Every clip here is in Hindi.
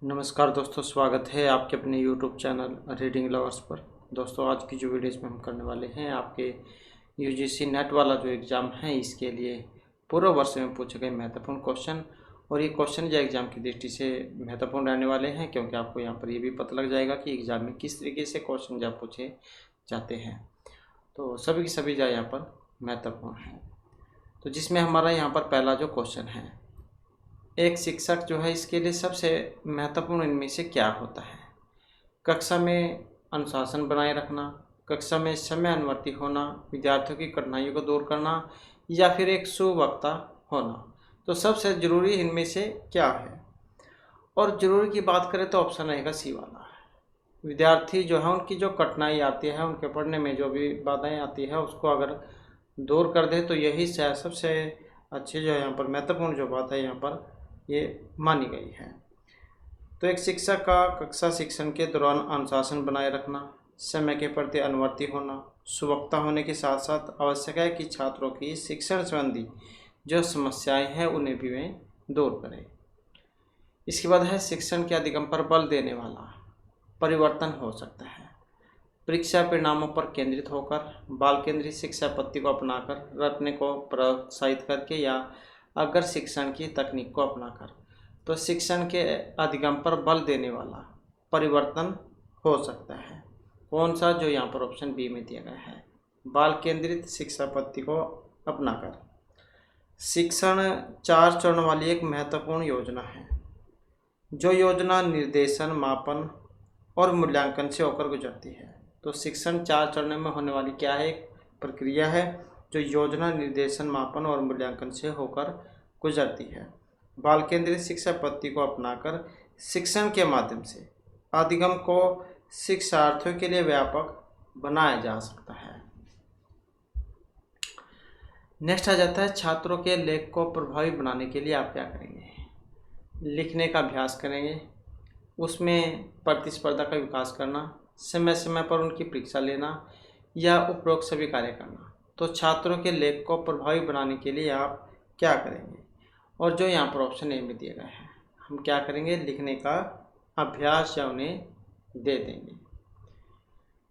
नमस्कार दोस्तों, स्वागत है आपके अपने YouTube चैनल रीडिंग लवर्स पर। दोस्तों, आज की जो वीडियो इसमें हम करने वाले हैं आपके यूजीसी नेट वाला जो एग्ज़ाम है इसके लिए पूर्व वर्ष में पूछे गए महत्वपूर्ण क्वेश्चन। और ये क्वेश्चन जो एग्ज़ाम की दृष्टि से महत्वपूर्ण रहने वाले हैं, क्योंकि आपको यहाँ पर ये भी पता लग जाएगा कि एग्ज़ाम में किस तरीके से क्वेश्चन जब पूछे जाते हैं। तो सभी की सभी जो यहाँ पर महत्वपूर्ण हैं। तो जिसमें हमारा यहाँ पर पहला जो क्वेश्चन है, एक शिक्षक जो है इसके लिए सबसे महत्वपूर्ण इनमें से क्या होता है? कक्षा में अनुशासन बनाए रखना, कक्षा में समय अनुवर्ती होना, विद्यार्थियों की कठिनाइयों को दूर करना, या फिर एक सुवक्ता होना। तो सबसे ज़रूरी इनमें से क्या है? और ज़रूरी की बात करें तो ऑप्शन रहेगा सी वाला। विद्यार्थी जो है उनकी जो कठिनाई आती है, उनके पढ़ने में जो भी बाधाएं आती है उसको अगर दूर कर दे तो यही सबसे अच्छी जो है यहाँ पर महत्वपूर्ण जो बात है यहाँ पर ये मानी गई है। तो एक शिक्षक का कक्षा शिक्षण के दौरान अनुशासन बनाए रखना, समय के प्रति अनुवर्ती होना, सुवक्ता होने के साथ साथ आवश्यक है कि छात्रों की शिक्षण संबंधी जो समस्याएं हैं उन्हें भी वे दूर करें। इसके बाद है शिक्षण के अधिगम पर बल देने वाला परिवर्तन हो सकता है। परीक्षा परिणामों पर केंद्रित होकर, बाल केंद्रित शिक्षा पद्धति को अपनाकर, रटने को प्रोत्साहित करके, या अगर शिक्षण की तकनीक को अपनाकर। तो शिक्षण के अधिगम पर बल देने वाला परिवर्तन हो सकता है। कौन सा? जो यहाँ पर ऑप्शन बी में दिया गया है, बाल केंद्रित शिक्षा पद्धति को अपनाकर। शिक्षण 4 चरण वाली एक महत्वपूर्ण योजना है, जो योजना निर्देशन, मापन और मूल्यांकन से होकर गुजरती है। तो शिक्षण 4 चरणों में होने वाली क्या है? एक प्रक्रिया है जो योजना, निर्देशन, मापन और मूल्यांकन से होकर गुजरती है। बाल केंद्रित शिक्षा पद्धति को अपनाकर शिक्षण के माध्यम से अधिगम को शिक्षार्थियों के लिए व्यापक बनाया जा सकता है। नेक्स्ट आ जाता है, छात्रों के लेख को प्रभावी बनाने के लिए आप क्या करेंगे? लिखने का अभ्यास करेंगे, उसमें प्रतिस्पर्धा का विकास करना, समय समय पर उनकी परीक्षा लेना, या उपरोक्त सभी कार्य करना। तो छात्रों के लेख को प्रभावी बनाने के लिए आप क्या करेंगे? और जो यहाँ पर ऑप्शन ए में दिया गया है, हम क्या करेंगे? लिखने का अभ्यास या उन्हें दे देंगे।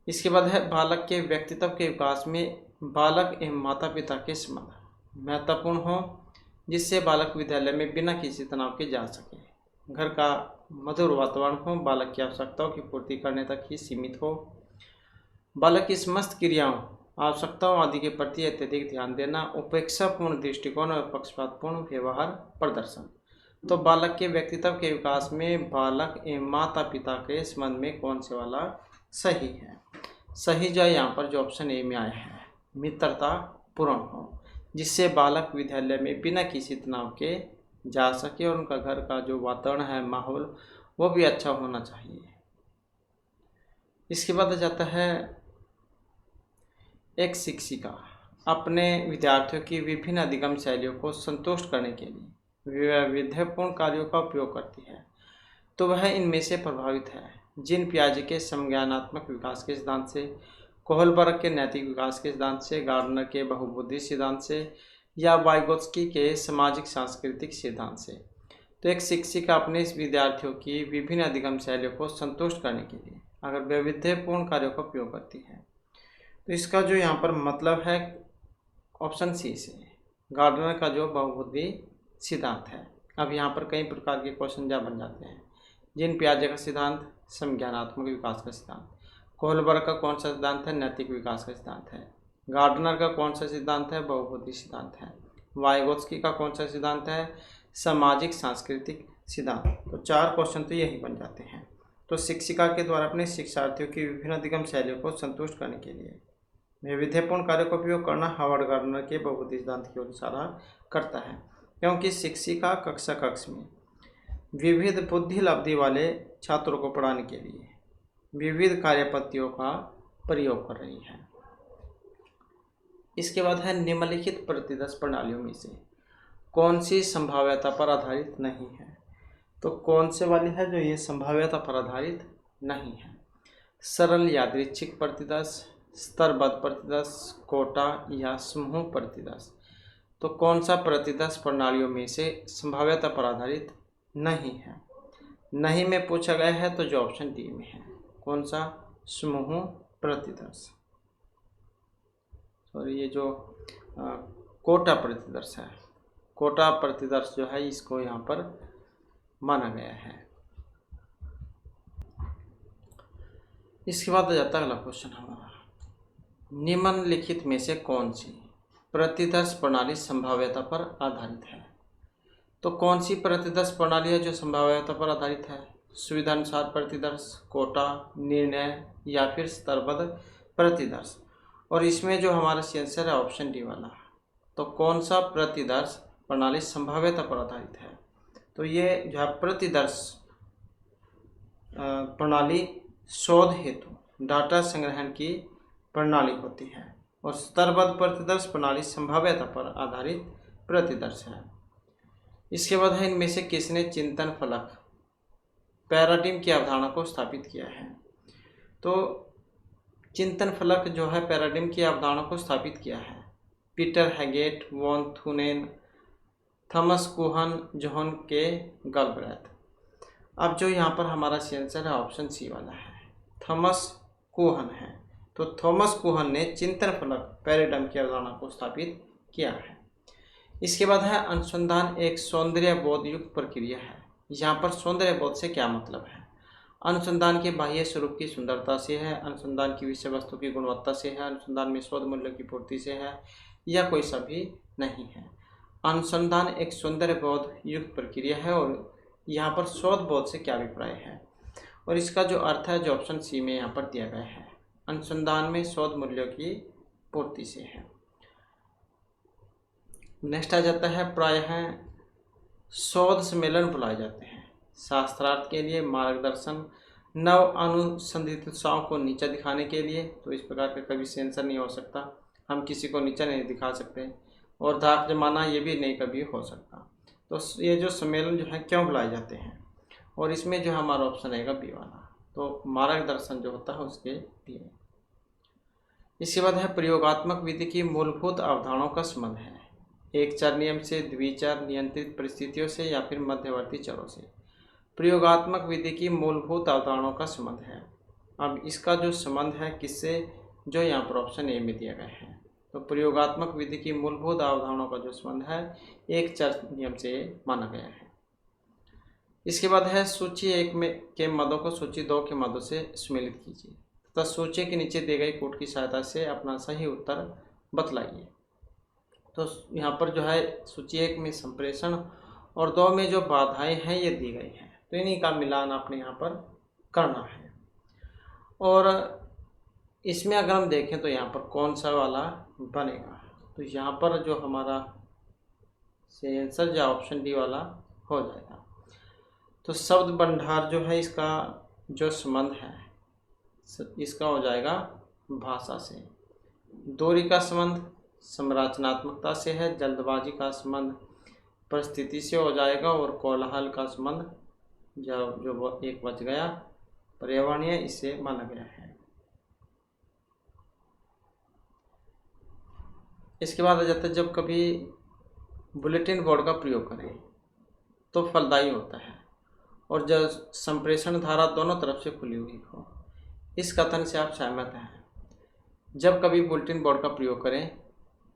इसके बाद है, बालक के व्यक्तित्व के विकास में बालक एवं माता पिता के संबंध महत्वपूर्ण हो, जिससे बालक विद्यालय में बिना किसी तनाव के जा सके। घर का मधुर वातावरण हो, बालक की आवश्यकताओं की पूर्ति करने तक ही सीमित हो, बालक की समस्त क्रियाओं, आवश्यकताओं आदि के प्रति अत्यधिक ध्यान देना, उपेक्षापूर्ण दृष्टिकोण और पक्षपातपूर्ण व्यवहार प्रदर्शन। तो बालक के व्यक्तित्व के विकास में बालक एवं माता पिता के संबंध में कौन से वाला सही है? सही जो है यहाँ पर जो ऑप्शन ए में आया है, मित्रता पूर्ण हो, जिससे बालक विद्यालय में बिना किसी तनाव के जा सके और उनका घर का जो वातावरण है, माहौल, वो भी अच्छा होना चाहिए। इसके बाद आ जाता है, एक शिक्षिका अपने विद्यार्थियों की विभिन्न अधिगम शैलियों को संतुष्ट करने के लिए वैविध्यपूर्ण कार्यों का उपयोग करती है। तो वह इनमें से प्रभावित है: जीन पियाजे के समज्ञानात्मक विकास के सिद्धांत से, कोहलबर्ग के नैतिक विकास के सिद्धांत से, गार्डनर के बहुबुद्धि सिद्धांत से, या वाइगोत्स्की के सामाजिक सांस्कृतिक सिद्धांत से। तो एक शिक्षिका अपने इस विद्यार्थियों की विभिन्न अधिगम शैलियों को संतुष्ट करने के लिए अगर वैविध्यपूर्ण कार्यों का उपयोग करती है, तो इसका जो यहाँ पर मतलब है ऑप्शन सी से, गार्डनर का जो बहुबुद्धि सिद्धांत है। अब यहाँ पर कई प्रकार के क्वेश्चन जा बन जाते हैं। जीन पियाजे का सिद्धांत संज्ञानात्मक विकास का सिद्धांत, कोहलबर्ग का कौन सा सिद्धांत है? नैतिक विकास का सिद्धांत है। गार्डनर का कौन सा सिद्धांत है? बहुबुद्धि सिद्धांत है। वाइगोत्स्की का कौन सा सिद्धांत है? सामाजिक सांस्कृतिक सिद्धांत। तो 4 क्वेश्चन तो यही बन जाते हैं। तो शिक्षिका के द्वारा अपने शिक्षार्थियों की विभिन्न अधिगम शैलियों को संतुष्ट करने के लिए वैविध्यपूर्ण कार्यों का उपयोग करना हार्वर्ड गार्डनर के बहुबुद्धि सिद्धांत की ओर इशारा करता है, क्योंकि शिक्षिका कक्ष में विविध बुद्धि लब्धि वाले छात्रों को पढ़ाने के लिए विविध कार्य पद्धतियों का प्रयोग कर रही है। इसके बाद है, निम्नलिखित प्रतिदर्श प्रणालियों में से कौन सी संभाव्यता पर आधारित नहीं है? तो कौन से वाली है जो ये संभाव्यता पर आधारित नहीं है? सरल यादृच्छिक प्रतिदर्श, स्तरबद्ध प्रतिदर्श, कोटा या समूह प्रतिदर्श। तो कौन सा प्रतिदर्श प्रणालियों में से संभाव्यता पर आधारित नहीं है? नहीं में पूछा गया है तो जो ऑप्शन डी में है, कौन सा, समूह प्रतिदर्श, और ये जो कोटा प्रतिदर्श है, कोटा प्रतिदर्श जो है इसको यहाँ पर माना गया है। इसके बाद आ जाता है अगला क्वेश्चन हमारा, निम्नलिखित में से कौन सी प्रतिदर्श प्रणाली संभाव्यता पर आधारित है। तो कौन सी प्रतिदर्श प्रणाली है जो संभाव्यता पर आधारित है, सुविधानुसार प्रतिदर्श, कोटा, निर्णय या फिर स्तरबद्ध प्रतिदर्श। और इसमें जो हमारा आंसर है ऑप्शन डी वाला। तो कौन सा प्रतिदर्श प्रणाली संभाव्यता पर आधारित है, तो ये जो है प्रतिदर्श प्रणाली शोध हेतु डाटा संग्रहण की प्रणाली होती है, और स्तरबद्ध प्रतिदर्श प्रणाली संभाव्यता पर आधारित प्रतिदर्श है। इसके बाद है, इनमें से किसने चिंतन फलक पैराडिम की अवधारणा को स्थापित किया है। तो चिंतन फलक जो है पैराडिम की अवधारणा को स्थापित किया है Peter Haggett, von थुनेन, Thomas कुहन, Johan के गलब्रेथ। अब जो यहाँ पर हमारा आंसर है ऑप्शन सी वाला है, थॉमस कुहन है। तो थॉमस कुहन ने चिंतन फलक पैराडिम की अवधारणा को स्थापित किया है। इसके बाद है, अनुसंधान एक सौंदर्य बोध युक्त प्रक्रिया है। यहाँ पर सौंदर्य बोध से क्या मतलब है, अनुसंधान के बाह्य स्वरूप की सुंदरता से है, अनुसंधान की विषय वस्तु की गुणवत्ता से है, अनुसंधान में शोध मूल्य की पूर्ति से है, या कोई सभी नहीं है। अनुसंधान एक सौंदर्य बोध युक्त प्रक्रिया है, और यहाँ पर शोध बोध से क्या अभिप्राय है, और इसका जो अर्थ है जो ऑप्शन सी में यहाँ पर दिया गया है, अनुसंधान में शोध मूल्यों की पूर्ति से है। नेक्स्ट आ जाता है, प्रायः शोध सम्मेलन बुलाए जाते हैं शास्त्रार्थ के लिए, मार्गदर्शन, नव अनुसंधिताओं को नीचा दिखाने के लिए। तो इस प्रकार का कभी सेंसर नहीं हो सकता, हम किसी को नीचा नहीं दिखा सकते, और दाग जमाना ये भी नहीं कभी हो सकता। तो ये जो सम्मेलन जो है क्यों बुलाए जाते हैं, और इसमें जो हमारा ऑप्शन रहेगा बी वाला, तो मार्गदर्शन जो होता है उसके लिए। इसके बाद है, प्रयोगात्मक विधि की मूलभूत अवधारणाओं का संबंध है एक चर नियम से, द्विचर, नियंत्रित परिस्थितियों से, या फिर मध्यवर्ती चरों से। प्रयोगात्मक विधि की मूलभूत अवधारणाओं का संबंध है। अब इसका जो संबंध है किससे, जो यहाँ पर ऑप्शन ए में दिया गया है। तो प्रयोगात्मक विधि की मूलभूत अवधारणाओं का जो संबंध है एक चर नियम से माना गया है। इसके बाद है, सूची 1 के मदों को सूची 2 के मदों से सम्मिलित कीजिए तथा सूची के नीचे दी गई कोड की सहायता से अपना सही उत्तर बतलाइए। तो यहाँ पर जो है सूची 1 में संप्रेषण और 2 में जो बाधाएं हैं ये दी गई हैं, तो इन्हीं का मिलान आपने यहाँ पर करना है। और इसमें अगर हम देखें तो यहाँ पर कौन सा वाला बनेगा, तो यहाँ पर जो हमारा आंसर जो ऑप्शन डी वाला हो जाएगा। तो शब्द भंडार जो है इसका जो संबंध है इसका हो जाएगा भाषा से, दूरी का संबंध संरचनात्मकता से है, जल्दबाजी का संबंध परिस्थिति से हो जाएगा, और कोलाहल का संबंध जो एक बच गया पर्यावरणीय इससे माना गया है। इसके बाद आ जाता है, जब कभी बुलेटिन बोर्ड का प्रयोग करें तो फलदायी होता है, और जब संप्रेषण धारा दोनों तरफ से खुली हुई हो। इस कथन से आप सहमत हैं, जब कभी बुलेटिन बोर्ड का प्रयोग करें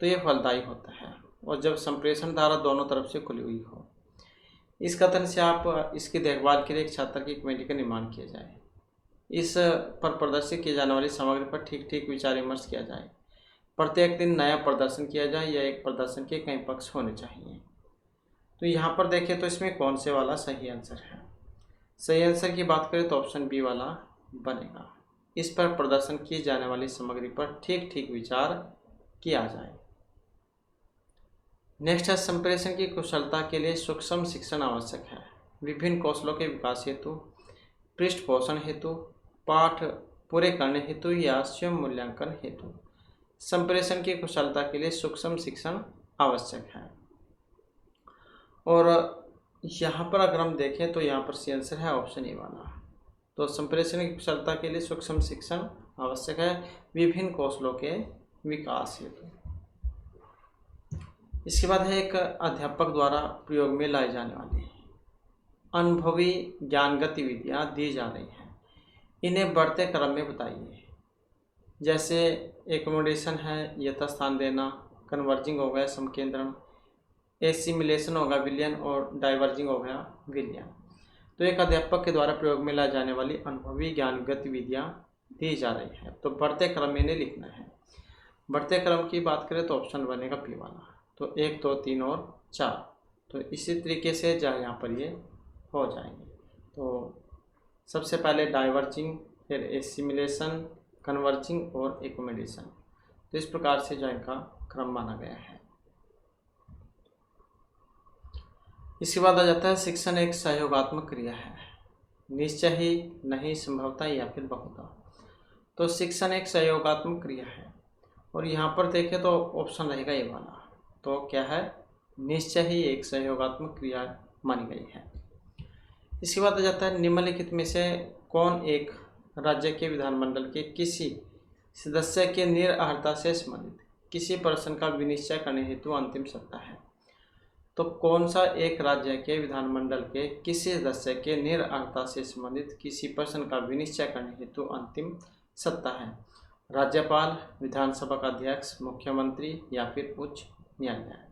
तो ये फलदायी होता है, और जब संप्रेषण धारा दोनों तरफ से खुली हुई हो। इस कथन से आप इसकी देखभाल के लिए एक छात्र की कमेटी का निर्माण किया जाए, इस पर प्रदर्शित की जाने वाली सामग्री पर ठीक ठीक विचार विमर्श किया जाए, प्रत्येक दिन नया प्रदर्शन किया जाए, या एक प्रदर्शन के कई पक्ष होने चाहिए। तो यहाँ पर देखें तो इसमें कौन से वाला सही आंसर है। सही आंसर की बात करें तो ऑप्शन बी वाला बनेगा, इस पर प्रदर्शन की जाने वाली सामग्री पर ठीक ठीक विचार किया जाए। नेक्स्ट है, संप्रेषण की कुशलता के लिए सूक्ष्म शिक्षण आवश्यक है, विभिन्न कौशलों के विकास हेतु, पृष्ठ पोषण हेतु, पाठ पूरे करने हेतु, या स्वयं मूल्यांकन हेतु। संप्रेषण की कुशलता के लिए सूक्ष्म शिक्षण आवश्यक है, और यहाँ पर अगर हम देखें तो यहाँ पर आंसर है ऑप्शन ए वाला। तो संप्रेषण की कुशलता के लिए सूक्ष्म शिक्षण आवश्यक है, विभिन्न कौशलों के विकास हेतु। इसके बाद है, एक अध्यापक द्वारा प्रयोग में लाई जाने वाली अनुभवी ज्ञान गतिविधियाँ दी जा रही हैं, इन्हें बढ़ते क्रम में बताइए। जैसे एकोमोडेशन है, यथास्थान देना, कन्वर्जिंग हो गया समकेंद्रण, एसिमिलेशन होगा विलयन, और डाइवर्जिंग हो गया विलयन। तो एक अध्यापक के द्वारा प्रयोग में लाई जाने वाली अनुभवी ज्ञान गतिविधियाँ दी जा रही है, तो बढ़ते क्रम में इन्हें लिखना है। बढ़ते क्रम की बात करें तो ऑप्शन बनेगा पी वाला, तो 1, 2, 3 और 4। तो इसी तरीके से यहाँ पर ये हो जाएंगे। तो सबसे पहले डाइवर्जिंग, फिर एसिमिलेशन, कन्वर्जिंग और एकोमोडेशन। तो इस प्रकार से इनका क्रम माना गया है। इसके बाद आ जाता है शिक्षण एक सहयोगात्मक क्रिया है, निश्चय ही, नहीं, संभवतः या फिर बहुधा। तो शिक्षण एक सहयोगात्मक क्रिया है, और यहाँ पर देखें तो ऑप्शन रहेगा ये वाला, तो क्या है, निश्चय ही एक सहयोगात्मक क्रिया मानी गई है। इसके बाद आ जाता है निम्नलिखित में से कौन एक राज्य के विधानमंडल के किसी सदस्य के निरर्हता से संबंधित किसी प्रश्न का विनिश्चय करने हेतु अंतिम सत्ता है। तो कौन सा एक राज्य के विधानमंडल के किसी सदस्य के निरर्हता से संबंधित किसी प्रश्न का विनिश्चय करने हेतु अंतिम सत्ता है? राज्यपाल, विधानसभा का अध्यक्ष, मुख्यमंत्री या फिर उच्च न्यायालय।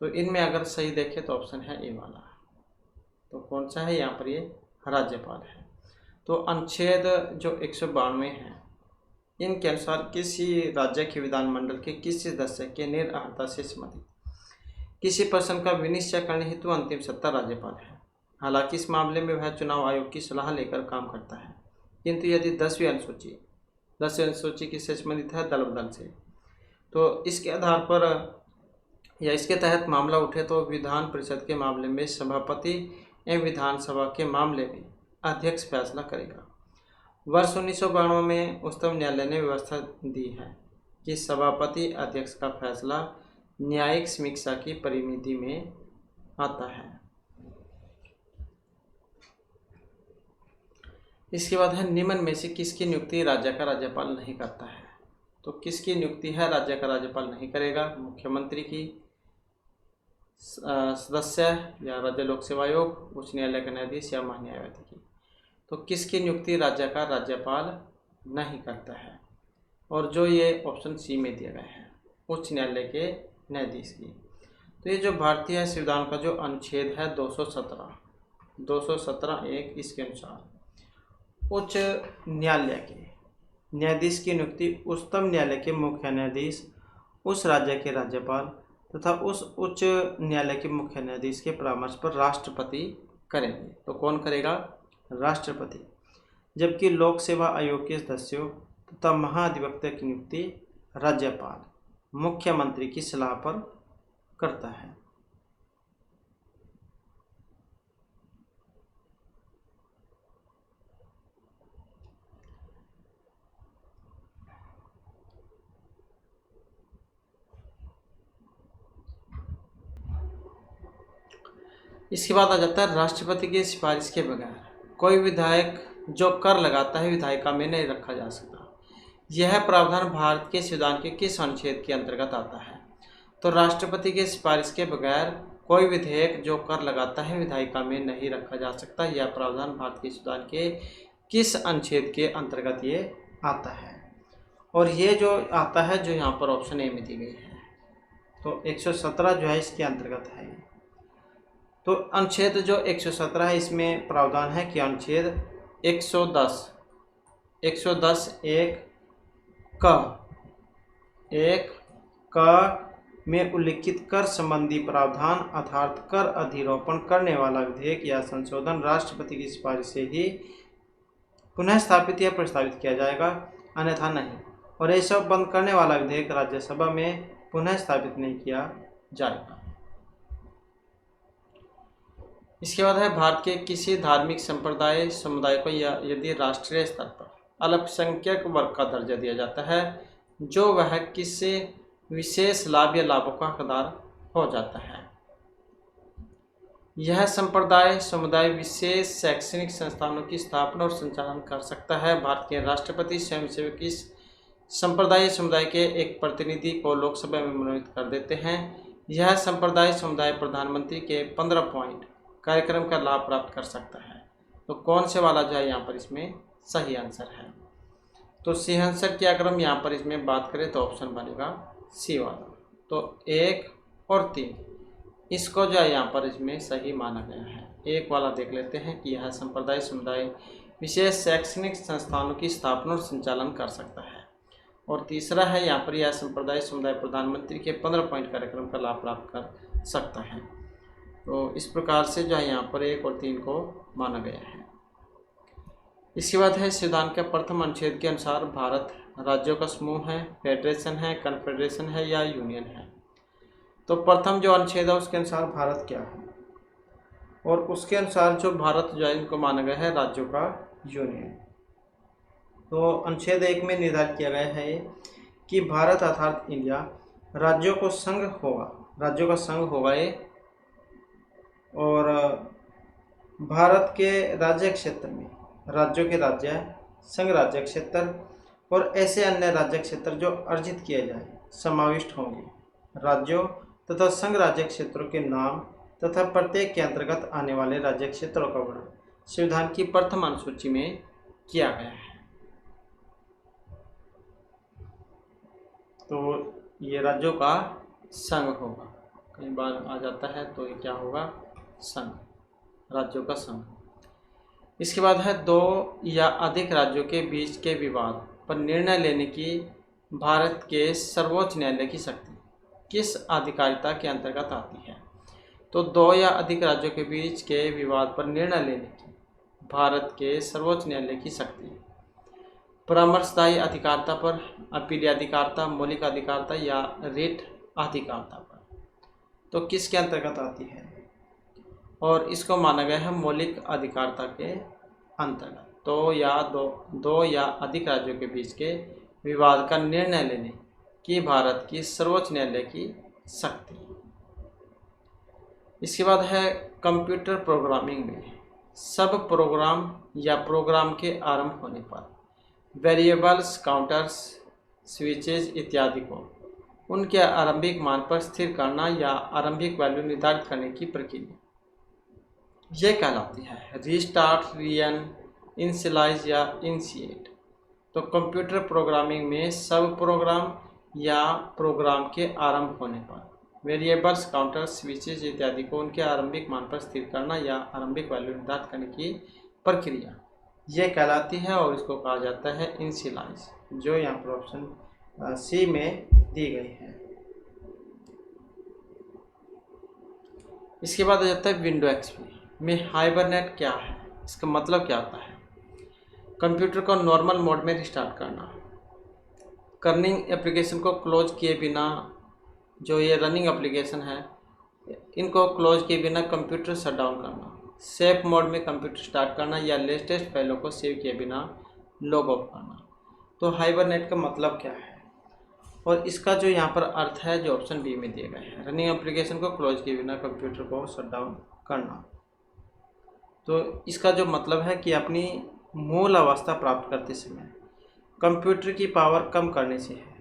तो इनमें अगर सही देखें तो ऑप्शन है ए वाला। तो कौन सा है यहाँ पर, ये राज्यपाल है। तो अनुच्छेद जो 192 है, इनके अनुसार किसी राज्य के विधानमंडल के किसी सदस्य के निरर्हता से संबंधित किसी प्रश्न का विनिश्चय करने हेतु अंतिम सत्ता राज्यपाल है। हालांकि इस मामले में वह चुनाव आयोग की सलाह लेकर काम करता है, किंतु यदि 10वीं अनुसूची किससे संबंधित है, दल बदल से, तो इसके आधार पर या इसके तहत मामला उठे तो विधान परिषद के मामले में सभापति एवं विधानसभा के मामले में अध्यक्ष फैसला करेगा। वर्ष 1992 में उच्चतम न्यायालय ने व्यवस्था दी है कि सभापति अध्यक्ष का फैसला न्यायिक समीक्षा की परिमिति में आता है। इसके बाद है निम्न में से किसकी नियुक्ति राज्य का राज्यपाल नहीं करता है। तो किसकी नियुक्ति है राज्य का राज्यपाल नहीं करेगा? मुख्यमंत्री की, सदस्य या राज्य लोक सेवा आयोग, उच्च न्यायालय का न्यायाधीश या महान्यायवादी की। तो किसकी नियुक्ति राज्य का राज्यपाल नहीं करता है? और जो ये ऑप्शन सी में दिया गया है, उच्च न्यायालय के न्यायाधीश की। तो ये जो भारतीय संविधान का जो अनुच्छेद है 217(1) इसके अनुसार उच्च न्यायालय के न्यायाधीश की नियुक्ति उच्चतम न्यायालय के मुख्य न्यायाधीश, उस राज्य के राज्यपाल तथा उस उच्च न्यायालय के मुख्य न्यायाधीश के परामर्श पर राष्ट्रपति करेंगे। तो कौन करेगा? राष्ट्रपति। जबकि लोक सेवा आयोग के सदस्यों तथा महाधिवक्ता की नियुक्ति राज्यपाल मुख्यमंत्री की सलाह पर करता है। इसके बाद आ जाता है राष्ट्रपति की सिफारिश के बगैर कोई विधायक जो कर लगाता है विधायिका में नहीं रखा जा सकता। यह प्रावधान भारत के संविधान के किस अनुच्छेद के अंतर्गत आता है? तो राष्ट्रपति की सिफारिश के बगैर कोई विधेयक जो कर लगाता है विधायिका में नहीं रखा जा सकता। यह प्रावधान भारत के संविधान के किस अनुच्छेद के अंतर्गत ये आता है? और ये जो आता है जो यहाँ पर ऑप्शन ए में दी गई है, तो 117 जो है इसके अंतर्गत है। तो अनुच्छेद जो 117 है इसमें प्रावधान है कि अनुच्छेद 110(1) में उल्लिखित कर संबंधी प्रावधान अर्थात कर अधिरोपण करने वाला विधेयक या संशोधन राष्ट्रपति की सिफारिश से ही पुनः स्थापित या प्रस्तावित किया जाएगा, अन्यथा नहीं। और ऐसा बंद करने वाला विधेयक राज्यसभा में पुनः स्थापित नहीं किया जाएगा। इसके बाद है भारत के किसी धार्मिक संप्रदाय समुदाय को या यदि राष्ट्रीय स्तर पर अल्पसंख्यक वर्ग का दर्जा दिया जाता है जो वह किसी विशेष लाभ या लाभों का हकदार हो जाता है, यह संप्रदाय समुदाय विशेष शैक्षणिक संस्थानों की स्थापना और संचालन कर सकता है। भारत के राष्ट्रपति स्वयंसेवक इस संप्रदाय समुदाय के एक प्रतिनिधि को लोकसभा में मनोनीत कर देते हैं। यह संप्रदाय समुदाय प्रधानमंत्री के 15 पॉइंट कार्यक्रम का लाभ प्राप्त कर सकता है। तो कौन से वाला जो है यहाँ पर इसमें सही आंसर है। तो सी आंसर की अगर हम यहाँ पर इसमें बात करें तो ऑप्शन बनेगा सी वाला। तो 1 और 3 इसको जो है यहाँ पर इसमें सही माना गया है। एक वाला देख लेते हैं कि यह संप्रदाय समुदाय विशेष शैक्षणिक संस्थानों की स्थापना और संचालन कर सकता है। और तीसरा है यहाँ पर यह संप्रदाय समुदाय प्रधानमंत्री के 15 पॉइंट कार्यक्रम का लाभ प्राप्त कर सकता है। तो इस प्रकार से जो है यहाँ पर 1 और 3 को माना गया है। इसके बाद है संविधान के प्रथम अनुच्छेद के अनुसार भारत राज्यों का समूह है, फेडरेशन है, कन्फेडरेशन है या यूनियन है। तो प्रथम जो अनुच्छेद है उसके अनुसार भारत क्या है, और उसके अनुसार जो भारत जो है इनको माना गया है राज्यों का यूनियन। तो अनुच्छेद 1 में निर्धारित किया गया है कि भारत अर्थात इंडिया राज्यों का संघ होगा ये, और भारत के राज्य क्षेत्र में राज्यों के राज्य संघ राज्य क्षेत्र और ऐसे अन्य राज्य क्षेत्र जो अर्जित किए जाए समाविष्ट होंगे। राज्यों तथा संघ राज्य क्षेत्रों के नाम तथा प्रत्येक के अंतर्गत आने वाले राज्य क्षेत्रों का वर्णन संविधान की प्रथम अनुसूची में किया गया है। तो ये राज्यों का संघ होगा, कई बार आ जाता है तो ये क्या होगा संघ, राज्यों का संघ। इसके बाद है 2 या अधिक राज्यों के बीच के विवाद पर निर्णय लेने की भारत के सर्वोच्च न्यायालय की शक्ति किस अधिकारिता के अंतर्गत आती है। तो 2 या अधिक राज्यों के बीच के विवाद पर निर्णय लेने की भारत के सर्वोच्च न्यायालय की शक्ति परामर्शदायी अधिकारिता पर, अपीली अधिकारिता, मौलिक अधिकारिता या रिट अधिकारिता पर, तो किसके अंतर्गत आती है। और इसको माना गया है मौलिक अधिकारिता के अंतर्गत। तो दो या अधिक राज्यों के बीच के विवाद का निर्णय लेने की भारत की सर्वोच्च न्यायालय की शक्ति। इसके बाद है कंप्यूटर प्रोग्रामिंग में सब प्रोग्राम या प्रोग्राम के आरंभ होने पर वेरिएबल्स, काउंटर्स, स्विचेज इत्यादि को उनके आरंभिक मान पर स्थिर करना या आरंभिक वैल्यू निर्धारित करने की प्रक्रिया यह कहलाती है रीस्टार्ट, रीअन, इनिशियलाइज या इनिशिएट। तो कंप्यूटर प्रोग्रामिंग में सब प्रोग्राम या प्रोग्राम के आरंभ होने पर वेरिएबल्स, काउंटर्स, स्विचेज इत्यादि को उनके आरंभिक मान पर स्थिर करना या आरंभिक वैल्यू निर्धारित करने की प्रक्रिया यह कहलाती है, और इसको कहा जाता है इनिशियलाइज, जो यहाँ पर ऑप्शन सी में दी गई है। इसके बाद आ जाता है विंडो एक्सपी में हाइबरनेट क्या है, इसका मतलब क्या होता है। कंप्यूटर को नॉर्मल मोड में रिस्टार्ट करना, रनिंग एप्लीकेशन को क्लोज किए बिना, जो ये रनिंग एप्लीकेशन है इनको क्लोज किए बिना कंप्यूटर शट डाउन करना, सेफ मोड में कंप्यूटर स्टार्ट करना या लेटेस्ट फाइलों को सेव किए बिना लॉग ऑफ करना। तो हाइबरनेट का मतलब क्या है, और इसका जो यहाँ पर अर्थ है जो ऑप्शन बी में दिए गए हैं, रनिंग एप्लीकेशन को क्लोज किए बिना कंप्यूटर को शट डाउन करना। तो इसका जो मतलब है कि अपनी मूल अवस्था प्राप्त करते समय कंप्यूटर की पावर कम करने से है।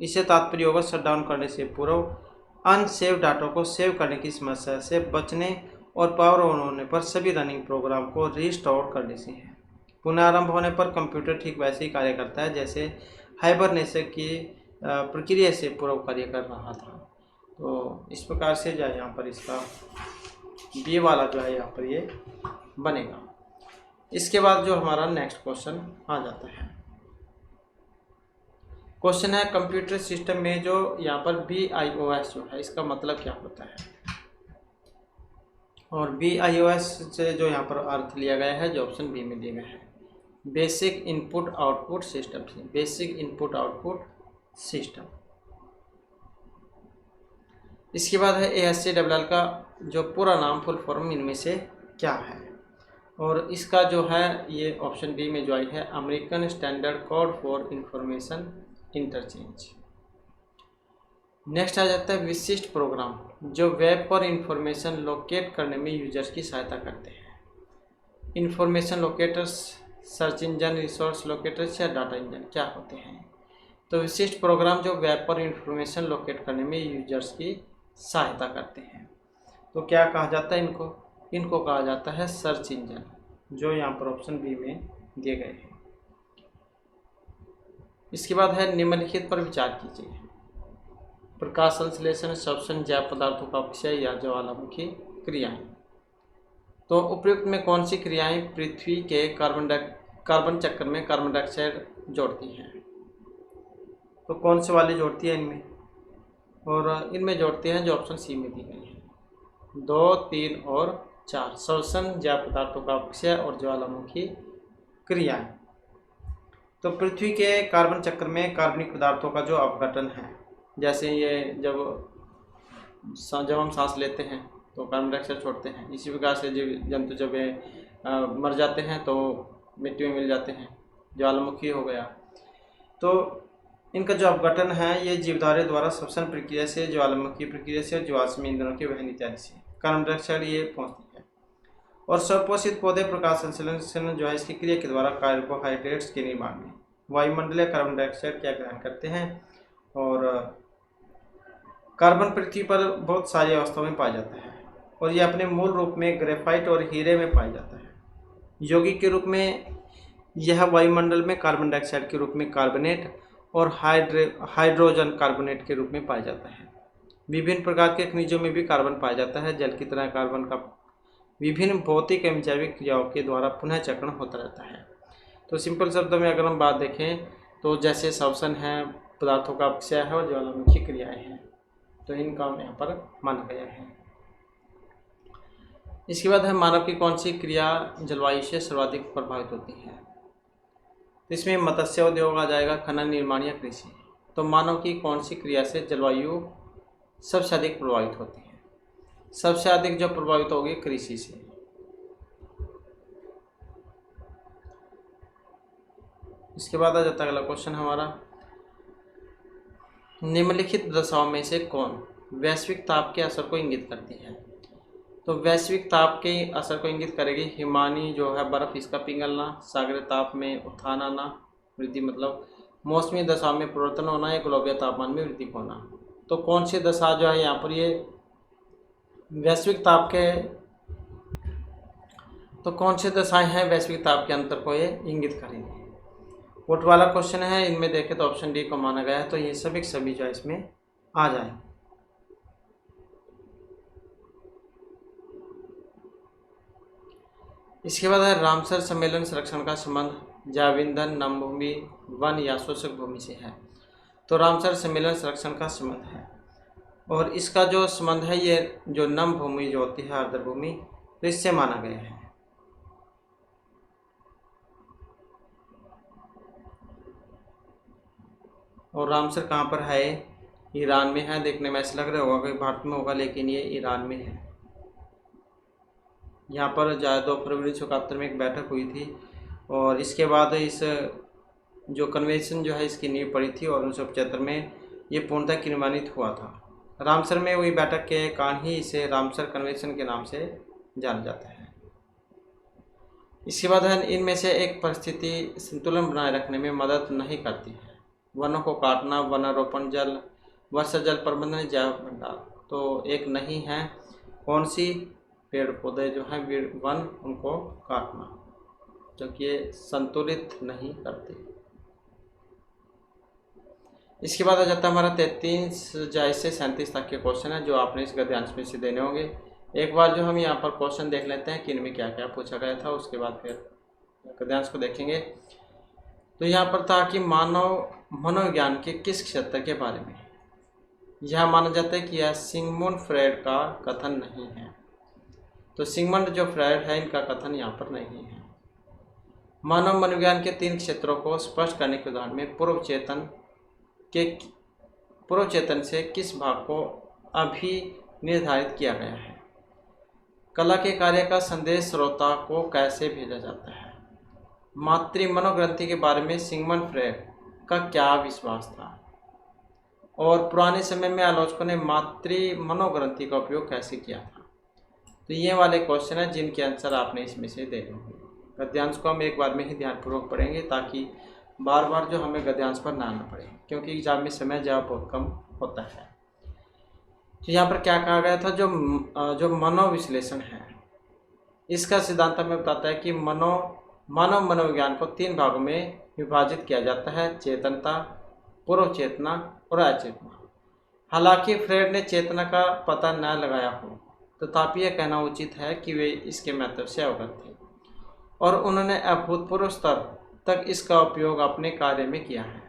इससे तात्पर्य होगा शट डाउन करने से पूर्व अनसेव डाटा को सेव करने की समस्या से बचने और पावर ऑन होने पर सभी रनिंग प्रोग्राम को रीस्टोर करने से है। पुनः आरंभ होने पर कंप्यूटर ठीक वैसे ही कार्य करता है जैसे हाइबरनेशन की प्रक्रिया से पूर्व कार्य कर रहा था। तो इस प्रकार से जो है यहाँ पर इसका बी वाला जो है यहाँ पर ये बनेगा। इसके बाद जो हमारा नेक्स्ट क्वेश्चन आ जाता है, क्वेश्चन है कंप्यूटर सिस्टम में जो यहाँ पर BIOS जो है इसका मतलब क्या होता है। और BIOS से जो यहाँ पर अर्थ लिया गया है जो ऑप्शन बी में दिया गया है बेसिक इनपुट आउटपुट सिस्टम से, बेसिक इनपुट आउटपुट सिस्टम। इसके बाद है ASCII का जो पूरा नाम फुल फॉर्म इनमें से क्या है, और इसका जो है ये ऑप्शन बी में जो आई है American standard code for information interchange. Next आ जाता है विशिष्ट प्रोग्राम जो वेब पर इंफॉर्मेशन लोकेट करने में यूजर्स की सहायता करते हैं। Information locators, search engine, resource locators या डाटा इंजन क्या होते हैं। तो विशिष्ट प्रोग्राम जो वेब पर इंफॉर्मेशन लोकेट करने में यूजर्स की सहायता करते हैं। तो क्या कहा जाता है इनको, इनको कहा जाता है सर्च इंजन, जो यहाँ पर ऑप्शन बी में दिए गए हैं। इसके बाद है निम्नलिखित पर विचार कीजिए। प्रकाश संश्लेषण, श्वसन, जैव पदार्थों का अपक्षय या ज्वालामुखी क्रियाएं। तो उपयुक्त में कौन सी क्रियाएं पृथ्वी के कार्बन चक्र में कार्बन डाइऑक्साइड जोड़ती हैं? तो कौन से वाली जोड़ती है इनमें? और इनमें जोड़ती हैं जो ऑप्शन सी में दी गई है, 2, 3 और 4, श्वसन, जैव पदार्थों का अपक्षय और ज्वालामुखी क्रियाएं। तो पृथ्वी के कार्बन चक्र में कार्बनिक पदार्थों का जो अपघटन है, जैसे ये जब हम सांस लेते हैं तो कार्बन डाइऑक्साइड छोड़ते हैं, इसी प्रकार से जीव जंतु जब मर जाते हैं तो मिट्टी में मिल जाते हैं, ज्वालामुखी हो गया। तो इनका जो अपघटन है ये जीवधारी द्वारा श्वसन प्रक्रिया से, ज्वालामुखी प्रक्रिया से और जीवाश्म ईंधनों के वहन इत्यादि से कार्बन डाइऑक्साइड ये पहुँचती है। और स्वपोषित पौधे प्रकाश संश्लेषण जो है इसकी क्रिया के द्वारा कार्बोहाइड्रेट्स के निर्माण में वायुमंडलीय कार्बन डाइऑक्साइड क्या ग्रहण करते हैं। और कार्बन पृथ्वी पर बहुत सारी अवस्थाओं में पाया जाता है और ये अपने मूल रूप में ग्रेफाइट और हीरे में पाया जाता है। यौगिक के रूप में यह वायुमंडल में कार्बन डाइऑक्साइड के रूप में कार्बोनेट और हाइड्रोजन कार्बोनेट के रूप में पाया जाता है। विभिन्न प्रकार के खनिजों में भी कार्बन पाया जाता है। जल की तरह कार्बन का विभिन्न भौतिक एवं जैविक क्रियाओं के द्वारा पुनः चक्रण होता रहता है। तो सिंपल शब्दों में अगर हम बात देखें तो जैसे श्वसन है, पदार्थों का अपक्षय है और ज्वालामुखी क्रियाएं हैं, तो इन काम यहाँ पर माना गया है। इसके बाद है मानव की कौन सी क्रिया जलवायु से सर्वाधिक प्रभावित होती है? तो इसमें मत्स्य उद्योग आ जाएगा, खनन, निर्माण या कृषि। तो मानव की कौन सी क्रिया से जलवायु सबसे अधिक प्रभावित होती है? सबसे अधिक जो प्रभावित होगी कृषि से। इसके बाद आ जाता है अगला क्वेश्चन हमारा, निम्नलिखित दशाओं में से कौन वैश्विक ताप के असर को इंगित करती है? तो वैश्विक ताप के असर को इंगित करेगी हिमानी जो है बर्फ, इसका पिघलना, सागरीय ताप में उत्थान आना, वृद्धि मतलब मौसमी दशा में परिवर्तन होना या ग्लोबीय तापमान में वृद्धि होना। तो कौन सी दशा जो है यहाँ पर ये वैश्विक ताप के, तो कौन सी दशाएं हैं वैश्विक ताप के अंतर को ये इंगित करेंगे? वोट वाला क्वेश्चन है, इनमें देखें तो ऑप्शन डी को माना गया है, तो ये सभी जो है इसमें आ जाए। इसके बाद है रामसर सम्मेलन संरक्षण का संबंध जैव ईंधन, नम भूमि, वन या शोषक भूमि से है। तो रामसर सम्मेलन संरक्षण का संबंध है और इसका जो संबंध है ये जो नम भूमि जो होती है, आर्द्र भूमि, तो इससे माना गया है। और रामसर कहाँ पर है? ईरान में है। देखने में ऐसा लग रहा होगा कि भारत में होगा, लेकिन ये ईरान में है। यहाँ पर 2 फरवरी 1971 में एक बैठक हुई थी और इसके बाद इस जो कन्वेंशन जो है इसकी नींव पड़ी थी और 1975 में ये पूर्णतः क्रियान्वित हुआ था। रामसर में हुई बैठक के कारण ही इसे रामसर कन्वेंशन के नाम से जाना जाता है। इसके बाद है इनमें से एक परिस्थिति संतुलन बनाए रखने में मदद नहीं करती है। वनों को काटना, वनारोपण, जल वर्षा जल प्रबंधन, जैव भंडार। तो एक नहीं है, कौन सी? पेड़ पौधे जो हैं वन, उनको काटना, क्योंकि ये संतुलित नहीं करते। इसके बाद आ जाता है हमारा 33 से 37 तक के क्वेश्चन है जो आपने इस गद्यांश में से देने होंगे। एक बार जो हम यहाँ पर क्वेश्चन देख लेते हैं कि इनमें क्या क्या पूछा गया था, उसके बाद फिर गद्यांश को देखेंगे। तो यहाँ पर था कि मानव मनोविज्ञान के किस क्षेत्र के बारे में? यह माना जाता है कि यह सिगमुंड फ्रॉइड का कथन नहीं है। तो सिगमुंड जो फ्रॉइड है इनका कथन यहाँ पर नहीं है। मानव मनोविज्ञान के 3 क्षेत्रों को स्पष्ट करने के उदाहरण में पूर्व चेतन से किस भाग को अभी निर्धारित किया गया है? कला के कार्य का संदेश श्रोता को कैसे भेजा जाता है? मातृ मनोग्रंथि के बारे में सिगमुंड फ्रॉइड का क्या विश्वास था? और पुराने समय में आलोचकों ने मातृ मनोग्रंथि का उपयोग कैसे किया था? तो ये वाले क्वेश्चन है जिनके आंसर आपने इसमें से देने होंगे। गद्यांश को हम एक बार में ही ध्यानपूर्वक पढ़ेंगे ताकि बार बार जो हमें गद्यांश पर ना आना पड़े, क्योंकि एग्जाम में समय जवाब बहुत कम होता है। तो यहाँ पर क्या कहा गया था, जो मनोविश्लेषण है इसका सिद्धांत हमें बताता है कि मानव मनोविज्ञान को 3 भागों में विभाजित किया जाता है: चेतनता, पूर्व चेतना और अचेतना। हालांकि फ्रेड ने चेतना का पता न लगाया हो, तथापि यह कहना उचित है कि वे इसके महत्व से अवगत थे और उन्होंने अभूतपूर्व स्तर तक इसका उपयोग अपने कार्य में किया है।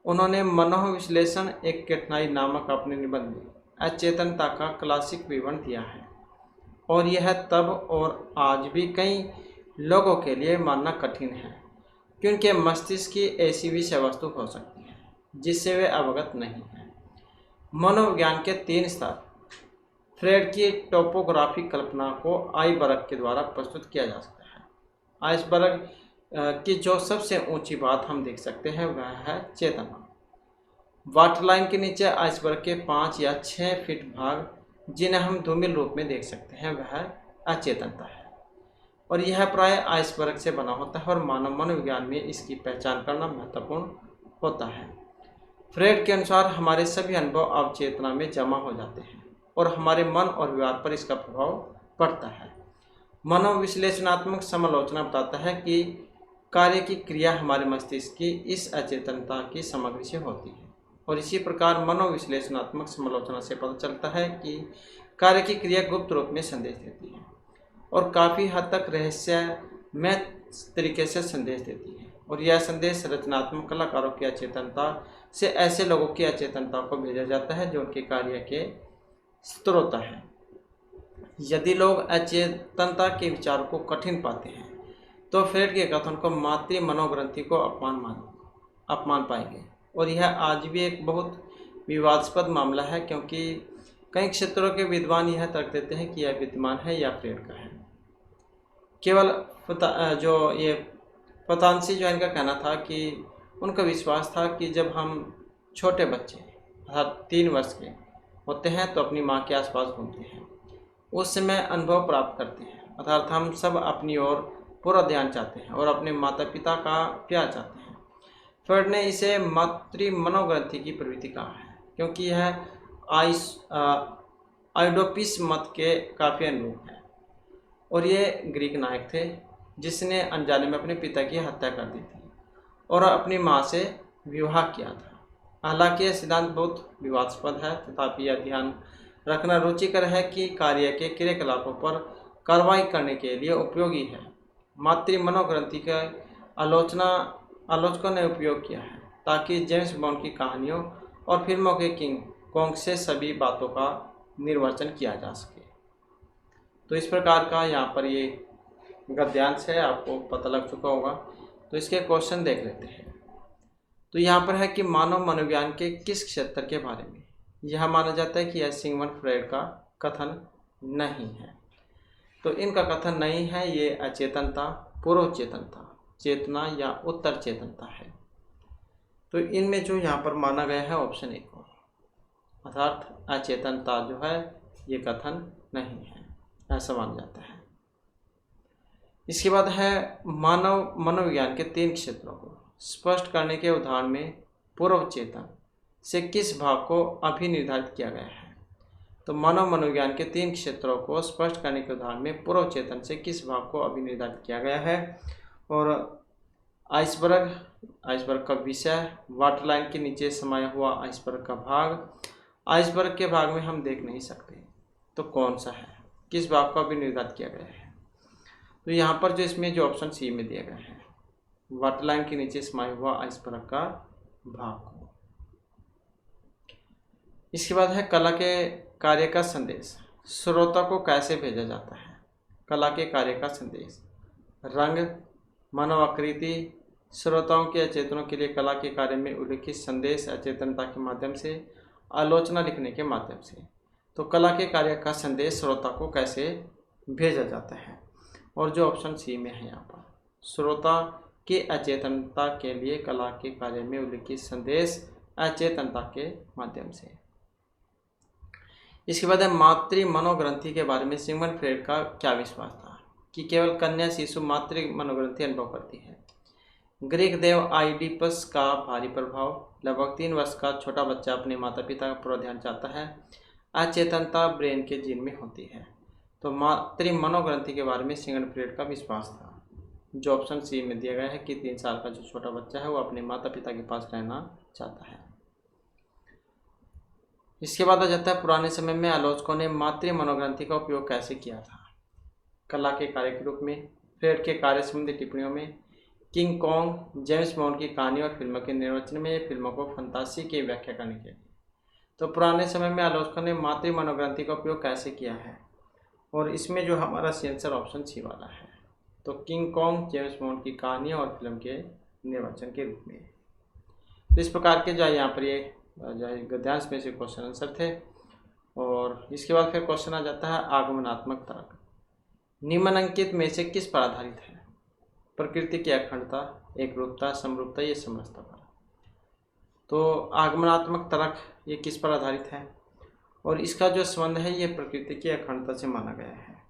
उन्होंने मनोविश्लेषण एक कठिनाई नामक अपने निबंध में अचेतनता का क्लासिक विवरण दिया है और यह तब और आज भी कई लोगों के लिए मानना कठिन है, क्योंकि मस्तिष्क की ऐसी विषय वस्तु हो सकती है जिससे वे अवगत नहीं हैं। मनोविज्ञान के 3 स्तर। फ्रेड की टोपोग्राफिक कल्पना को आइसबर्ग के द्वारा प्रस्तुत किया जा सकता है। आइसबर्ग की जो सबसे ऊंची बात हम देख सकते हैं वह है चेतना। वाटरलाइन के नीचे आइसबर्ग के 5 या 6 फीट भाग, जिन्हें हम धूमिल रूप में देख सकते हैं, वह अचेतनता है और यह प्राय आइसबर्ग से बना होता है और मानव मनोविज्ञान में इसकी पहचान करना महत्वपूर्ण होता है। फ्रेड के अनुसार हमारे सभी अनुभव अवचेतना में जमा हो जाते हैं और हमारे मन और व्यवहार पर इसका प्रभाव पड़ता है। मनोविश्लेषणात्मक समालोचना बताता है कि कार्य की क्रिया हमारे मस्तिष्क की इस अचेतनता की सामग्री से होती है और इसी प्रकार मनोविश्लेषणात्मक समालोचना से पता चलता है कि कार्य की क्रिया गुप्त रूप में संदेश देती है और काफ़ी हद तक रहस्यमय तरीके से संदेश देती है और यह संदेश रचनात्मक कलाकारों की अचेतनता से ऐसे लोगों की अचेतनता को भेजा जाता है जो उनके कार्य के स्रोत हैं। यदि लोग अचेतनता के विचारों को कठिन पाते हैं तो फ्रेड के कथन को मातृ मनोग्रंथि को अपमान पाएंगे और यह आज भी एक बहुत विवादास्पद मामला है, क्योंकि कई क्षेत्रों के विद्वान यह तर्क देते हैं कि यह विद्यमान है या फ्रेड का है। केवल पतांसी जो इनका कहना था कि उनका विश्वास था कि जब हम छोटे बच्चे अर्थात 3 वर्ष के होते हैं तो अपनी माँ के आसपास घूमते हैं, उस समय अनुभव प्राप्त करते हैं, अर्थात हम सब अपनी ओर पूरा ध्यान चाहते हैं और अपने माता पिता का प्यार चाहते हैं। फ्रेड ने इसे मातृ मनोग्रंथि की प्रवृत्ति कहा है, क्योंकि यह आइडोपिस मत के काफ़ी अनुरूप है और ये ग्रीक नायक थे जिसने अनजाने में अपने पिता की हत्या कर दी थी और अपनी माँ से विवाह किया था। हालांकि यह सिद्धांत बहुत विवादास्पद है, तथापि यह ध्यान रखना रुचिकर है कि कार्य के क्रियाकलापों पर कार्रवाई करने के लिए उपयोगी है। मातृ मनोग्रंथि का आलोचकों ने उपयोग किया है ताकि जेम्स बॉन्ड की कहानियों और फिल्मों के किंग कॉन्ग से सभी बातों का निर्वचन किया जा सके। तो इस प्रकार का यहाँ पर ये गद्यांश है, आपको पता लग चुका होगा। तो इसके क्वेश्चन देख लेते हैं। तो यहाँ पर है कि मानव मनोविज्ञान के किस क्षेत्र के बारे में यह माना जाता है कि यह सिगमंड फ्रायड का कथन नहीं है। तो इनका कथन नहीं है, ये अचेतनता, पूर्व चेतनता, चेतना या उत्तर चेतनता है। तो इनमें जो यहाँ पर माना गया है ऑप्शन 1 अर्थात अचेतनता जो है ये कथन नहीं है, ऐसा माना जाता है। इसके बाद है मानव मनोविज्ञान के 3 क्षेत्रों को स्पष्ट करने के उदाहरण में पूर्व चेतन से किस भाग को अभिनिर्धारित किया गया है। तो मानव मनोविज्ञान के 3 क्षेत्रों को स्पष्ट करने के उदाहरण में पूर्व चेतन से किस भाग को अभिनिर्धारित किया गया है। और आइसबर्ग का विषय, वाटरलाइन के नीचे समाया हुआ आइसबर्ग का भाग, आइसबर्ग के भाग में हम देख नहीं सकते, तो कौन सा है, किस भाग को अभिनिर्धारित किया गया है। तो यहाँ पर जो इसमें जो ऑप्शन सी में दिया गया है, वाटरलाइन के नीचे समाया हुआ आइसबर्ग का भाग को। इसके बाद है कला के कार्य का संदेश श्रोता को कैसे भेजा जाता है। कला के कार्य का संदेश, रंग, मानव आकृति, श्रोताओं के अचेतनों के लिए कला के कार्य में उल्लिखित संदेश अचेतनता के माध्यम से, आलोचना लिखने के माध्यम से। तो कला के कार्य का संदेश श्रोता को कैसे भेजा जाता है, और जो ऑप्शन सी में है यहाँ पर, श्रोता के अचेतनता के लिए कला के कार्य में उल्लिखित संदेश अचेतनता के माध्यम से। इसके बाद है मातृ मनोग्रंथि के बारे में सिगमंड फ्रायड का क्या विश्वास था कि केवल कन्या शिशु मातृ मनोग्रंथि अनुभव करती है। ग्रीक देव आइडिपस का भारी प्रभाव, लगभग 3 वर्ष का छोटा बच्चा अपने माता पिता का पूरा ध्यान चाहता है, अचेतनता ब्रेन के जीन में होती है। तो मातृ मनोग्रंथि के बारे में सिगमंड फ्रॉइड का विश्वास था, जो ऑप्शन सी में दिया गया है कि 3 साल का जो छोटा बच्चा है वो अपने माता पिता के पास रहना चाहता है। इसके बाद आ जाता है पुराने समय में आलोचकों ने मातृ मनोग्रंथि का उपयोग कैसे किया था। कला के कार्य के रूप में, फ्रॉइड के कार्य संबंधी टिप्पणियों में, किंग कॉन्ग, जेम्स बॉन्ड की कहानी और फिल्मों के निर्वचन में, फिल्मों को फंतासी की व्याख्या करने के लिए। तो पुराने समय में आलोचकों ने मातृ मनोग्रंथि का उपयोग कैसे किया है, और इसमें जो हमारा आंसर ऑप्शन सी वाला है। तो किंग कॉन्ग, जेम्स बॉन्ड की कहानी और फिल्म के निर्वचन के रूप में। तो इस प्रकार के जो है यहाँ पर ये जो है गद्यांश में से क्वेश्चन आंसर थे। और इसके बाद फिर क्वेश्चन आ जाता है आगमनात्मक तर्क। निम्नलिखित में से किस पर आधारित है? प्रकृति की अखंडता, एकरूपता, समरूपता या समरसता पर। तो आगमनात्मक तर्क ये किस पर आधारित है? और इसका जो संबंध है ये प्रकृति की अखंडता से माना गया है,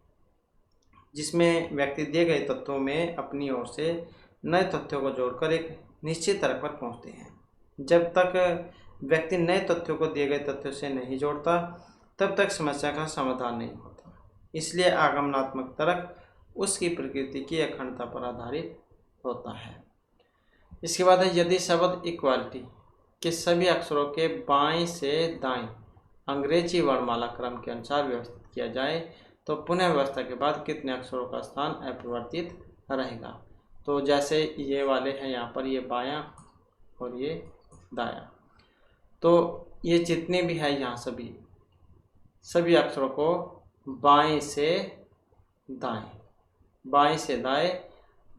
जिसमें व्यक्ति दिए गए तत्वों में अपनी ओर से नए तथ्यों को जोड़कर एक निश्चित तर्क पर पहुंचते हैं। जब तक व्यक्ति नए तथ्यों को दिए गए तथ्यों से नहीं जोड़ता तब तक समस्या का समाधान नहीं होता। इसलिए आगमनात्मक तर्क उसकी प्रकृति की अखंडता पर आधारित होता है। इसके बाद है यदि शब्द इक्वालिटी के सभी अक्षरों के बाएं से दाएं अंग्रेजी वर्णमाला क्रम के अनुसार व्यवस्थित किया जाए तो पुनः व्यवस्था के बाद कितने अक्षरों का स्थान अपरिवर्तित रहेगा। तो जैसे ये वाले हैं यहाँ पर, ये बायां और ये दायां, तो ये जितने भी हैं यहाँ सभी अक्षरों को बाएं से दाएं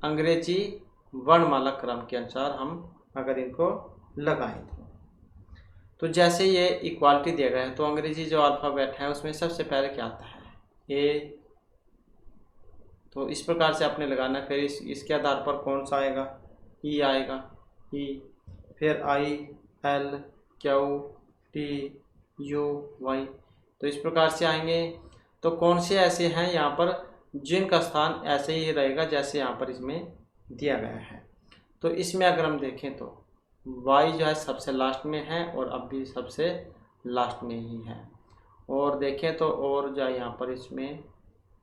अंग्रेजी वर्णमाला क्रम के अनुसार हम अगर इनको लगाएं तो जैसे ये इक्वालिटी दिया गया है तो अंग्रेजी जो अल्फ़ाबेट है उसमें सबसे पहले क्या आता है? ए। तो इस प्रकार से आपने लगाना है। फिर इसके आधार पर कौन सा आएगा? ई आएगा, ई। फिर I, L, Q, T, U, Y. तो इस प्रकार से आएंगे। तो कौन से ऐसे हैं यहाँ पर जिनका स्थान ऐसे ही रहेगा जैसे यहाँ पर इसमें दिया गया है? तो इसमें अगर हम देखें तो वाई जो है सबसे लास्ट में है और अब भी सबसे लास्ट में ही है। और देखें तो और जो है यहाँ पर इसमें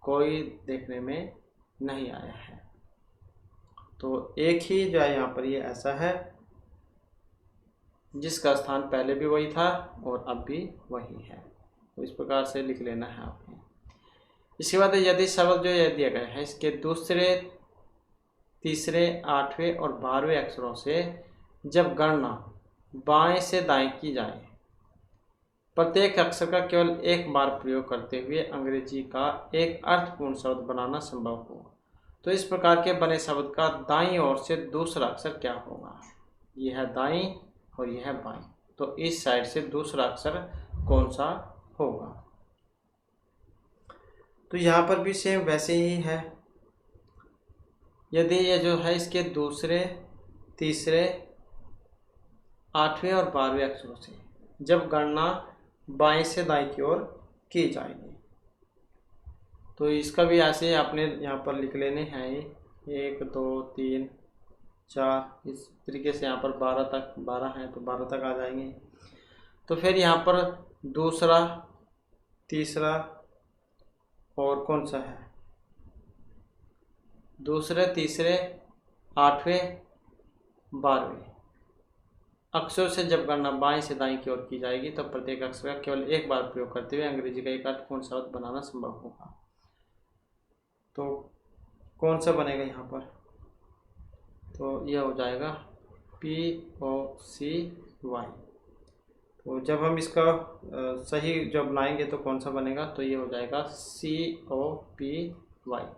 कोई देखने में नहीं आया है। तो एक ही जो है यहाँ पर ये ऐसा है जिसका स्थान पहले भी वही था और अब भी वही है। तो इस प्रकार से लिख लेना है आपने। इसके बाद यदि शब्द जो यह दिया गया है इसके दूसरे, तीसरे, 8वें और 12वें अक्षरों से जब गणना बाएं से दाएं की जाए, प्रत्येक अक्षर का केवल एक बार प्रयोग करते हुए अंग्रेजी का एक अर्थपूर्ण शब्द बनाना संभव हो तो इस प्रकार के बने शब्द का दाईं ओर से दूसरा अक्षर क्या होगा? यह है दाईं और यह है बाईं। तो इस साइड से दूसरा अक्षर कौन सा होगा? तो यहाँ पर भी सेम वैसे ही है। यदि ये जो है इसके दूसरे, तीसरे, 8वें और 12वें अक्षरों से जब गणना बाएं से दाएं की ओर की जाएगी तो इसका भी ऐसे आपने यहाँ पर लिख लेने हैं। 1, 2, 3, 4 इस तरीके से यहाँ पर 12 तक, 12 हैं तो 12 तक आ जाएंगे। तो फिर यहाँ पर दूसरा, तीसरा और कौन सा है? दूसरे, तीसरे, 8वें, 12वें अक्षरों से जब गणना बाएं से दाएं की ओर की जाएगी तो प्रत्येक अक्षर का केवल एक बार प्रयोग करते हुए अंग्रेजी का एक अर्थपूर्ण शब्द बनाना संभव होगा। तो कौन सा बनेगा यहाँ पर? तो यह हो जाएगा POCY। तो जब हम इसका सही जब बनाएंगे तो कौन सा बनेगा? तो ये हो जाएगा COPY,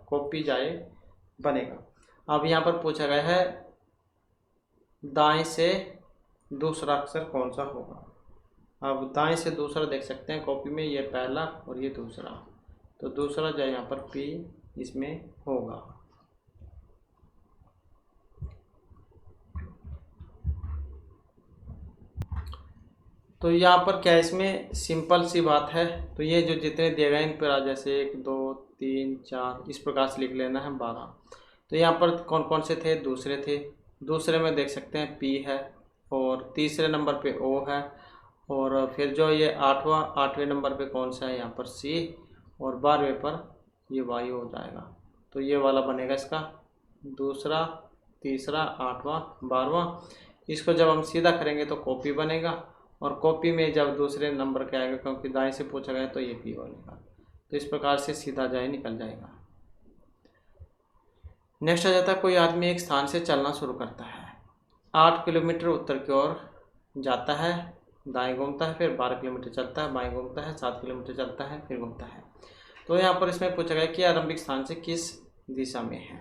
कॉपी जाए बनेगा। अब यहाँ पर पूछा गया है दाएं से दूसरा अक्षर कौन सा होगा। अब दाएं से दूसरा देख सकते हैं कॉपी में, ये पहला और ये दूसरा। तो दूसरा जो यहाँ पर P इसमें होगा। तो यहाँ पर क्या इसमें सिंपल सी बात है। तो ये जो जितने दिए गए इन पर जैसे 1, 2, 3, 4 इस प्रकार से लिख लेना है 12। तो यहाँ पर कौन कौन से थे? दूसरे थे। दूसरे में देख सकते हैं P है और तीसरे नंबर पे O है और फिर जो ये 8वें नंबर पे कौन सा है? यहाँ पर C और 12वें पर ये वायु हो जाएगा। तो ये वाला बनेगा इसका दूसरा, तीसरा, 8वां, 12वां। इसको जब हम सीधा करेंगे तो कॉपी बनेगा, और कॉपी में जब दूसरे नंबर के आएगा, क्योंकि दाएं से पूछा गया, तो ये पी बनेगा। तो इस प्रकार से सीधा जाए निकल जाएगा। नेक्स्ट आ जाता है, कोई आदमी एक स्थान से चलना शुरू करता है, 8 किलोमीटर उत्तर की ओर जाता है, दाएं घूमता है, फिर 12 किलोमीटर चलता है, बाएं घूमता है, 7 किलोमीटर चलता है, फिर घूमता है। तो यहाँ पर इसमें पूछा गया कि आरंभिक स्थान से किस दिशा में है।